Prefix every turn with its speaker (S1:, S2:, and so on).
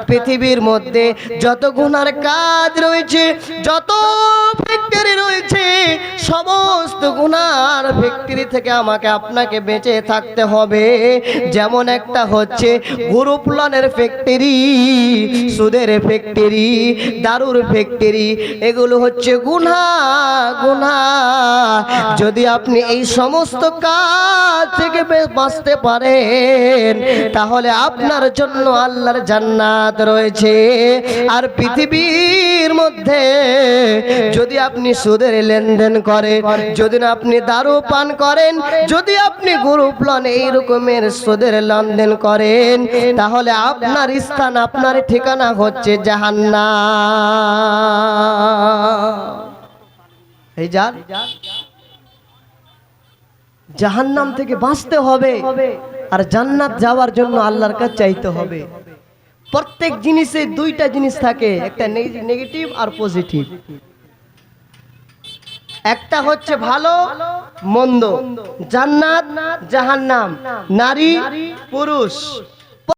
S1: পৃথিবীর মধ্যে যত গুনার কাজ রয়েছে, যত ফ্যাক্টরি রয়েছে, সমস্ত গুনার ফ্যাক্টরি থেকে আমাকে আপনাকে বেঁচে থাকতে হবে। যেমন একটা হচ্ছে গ্রুপ লোনের ফ্যাক্টরি, সুদের ফ্যাক্টরি, দারুর ফ্যাক্টরি, এগুলো হচ্ছে গুনাহ। যদি আপনি এই সমস্ত কাজ থেকে বাঁচতে পারেন, তাহলে আপনার জন্য আল্লাহর জান্নাত রয়েছে। আর পৃথিবীর মধ্যে যদি আপনি সুদের লেনদেন করেন, যদি না আপনি দারু পান করেন, যদি আপনি গ্রুপ লোন এই রকমের সুদের লেনদেন করেন, তাহলে আপনার স্থান, আপনার ঠিকানা হচ্ছে জাহান্নাম। এই জাহান্নাম থেকে বাঁচতে হবে আর জান্নাত যাওয়ার জন্য আল্লাহর কাছে চাইতে হবে। প্রত্যেক জিনিসে দুইটা জিনিস থাকে, একটা নেগেটিভ আর পজিটিভ। একটা হচ্ছে ভালো মন্দ, জান্নাত জাহান্নাম, নারী পুরুষ।